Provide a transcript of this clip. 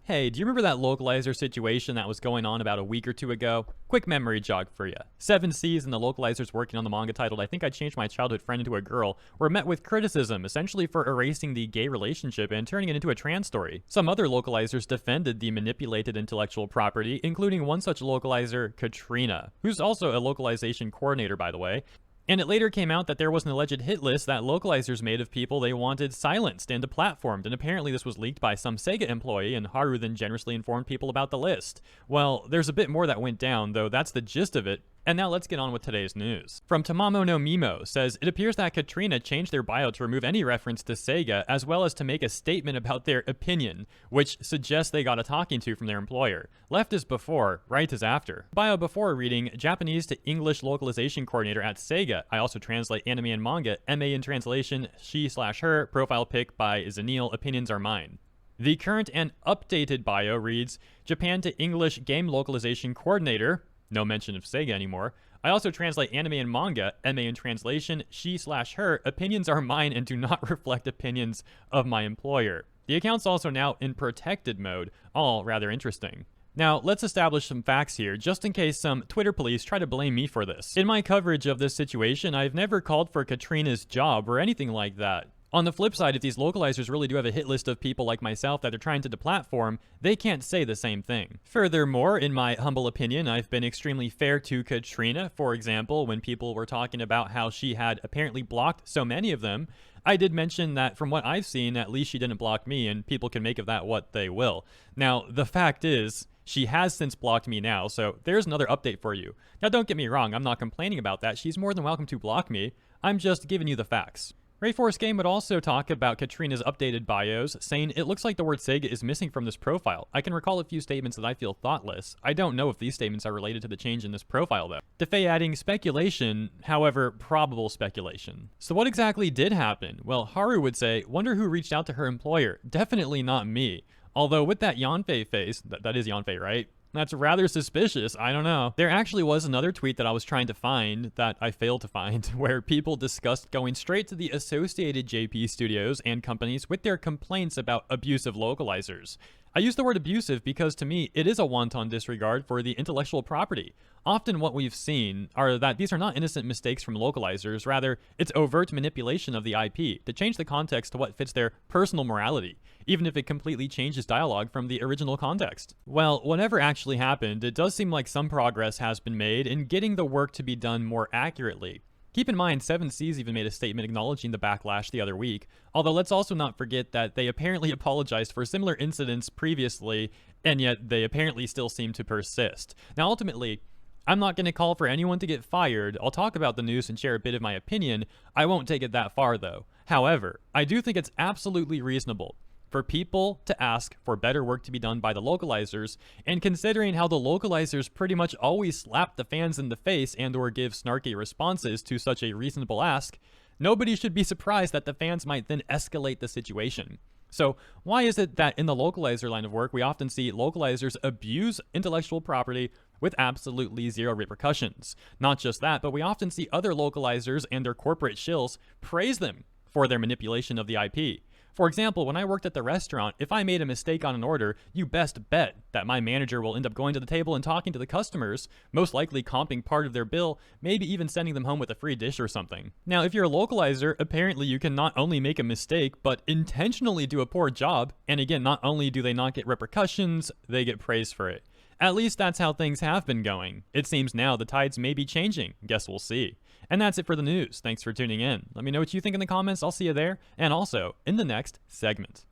Hey, do you remember that localizer situation that was going on about a week or two ago? Quick memory jog for you. Seven Seas and the localizers working on the manga titled I Think I Changed My Childhood Friend Into a Girl were met with criticism, essentially for erasing the gay relationship and turning it into a trans story. Some other localizers defended the manipulated intellectual property, including one such localizer, Katrina, who's also a localization coordinator, by the way. And it later came out that there was an alleged hit list that localizers made of people they wanted silenced and deplatformed, and apparently this was leaked by some Sega employee, and Haru then generously informed people about the list. Well, there's a bit more that went down, though that's the gist of it. And now let's get on with today's news. From Tamamo no Mimo says, it appears that Katrina changed their bio to remove any reference to Sega, as well as to make a statement about their opinion, which suggests they got a talking to from their employer. Left is before, right is after. Bio before reading, Japanese to English localization coordinator at Sega. I also translate anime and manga, MA in translation, she/her, profile pic by Zanil, opinions are mine. The current and updated bio reads, Japan to English game localization coordinator, no mention of Sega anymore. I also translate anime and manga, MA in translation, she/her, opinions are mine and do not reflect opinions of my employer. The account's also now in protected mode, all rather interesting. Now, let's establish some facts here, just in case some Twitter police try to blame me for this. In my coverage of this situation, I've never called for Katrina's job or anything like that. On the flip side, if these localizers really do have a hit list of people like myself that they're trying to deplatform, they can't say the same thing. Furthermore, in my humble opinion, I've been extremely fair to Katrina. For example, when people were talking about how she had apparently blocked so many of them, I did mention that from what I've seen, at least she didn't block me, and people can make of that what they will. Now, the fact is, she has since blocked me now, so there's another update for you. Now, don't get me wrong, I'm not complaining about that. She's more than welcome to block me. I'm just giving you the facts. Rayforce Game would also talk about Katrina's updated bios, saying it looks like the word Sega is missing from this profile. I can recall a few statements that I feel thoughtless. I don't know if these statements are related to the change in this profile though. Defay adding speculation, however, probable speculation. So what exactly did happen? Well, Haru would say, wonder who reached out to her employer. Definitely not me. Although with that Yanfei face, that is Yanfei, right? That's rather suspicious. I don't know. There actually was another tweet that I was trying to find that I failed to find where people discussed going straight to the associated JP studios and companies with their complaints about abusive localizers. I use the word abusive because to me, it is a wanton disregard for the intellectual property. Often what we've seen are that these are not innocent mistakes from localizers, rather, it's overt manipulation of the IP to change the context to what fits their personal morality, even if it completely changes dialogue from the original context. Well, whatever actually happened, it does seem like some progress has been made in getting the work to be done more accurately. Keep in mind, Seven Seas even made a statement acknowledging the backlash the other week, although let's also not forget that they apparently apologized for similar incidents previously, and yet they apparently still seem to persist. Now, ultimately, I'm not going to call for anyone to get fired. I'll talk about the news and share a bit of my opinion. I won't take it that far, though. However, I do think it's absolutely reasonable for people to ask for better work to be done by the localizers, and considering how the localizers pretty much always slap the fans in the face and or give snarky responses to such a reasonable ask, nobody should be surprised that the fans might then escalate the situation. So why is it that in the localizer line of work, we often see localizers abuse intellectual property with absolutely zero repercussions? Not just that, but we often see other localizers and their corporate shills praise them for their manipulation of the IP. For example, when I worked at the restaurant, if I made a mistake on an order, you best bet that my manager will end up going to the table and talking to the customers, most likely comping part of their bill, maybe even sending them home with a free dish or something. Now, if you're a localizer, apparently you can not only make a mistake, but intentionally do a poor job, and again, not only do they not get repercussions, they get praised for it. At least that's how things have been going. It seems now the tides may be changing. Guess we'll see. And that's it for the news. Thanks for tuning in. Let me know what you think in the comments. I'll see you there. And also in the next segment.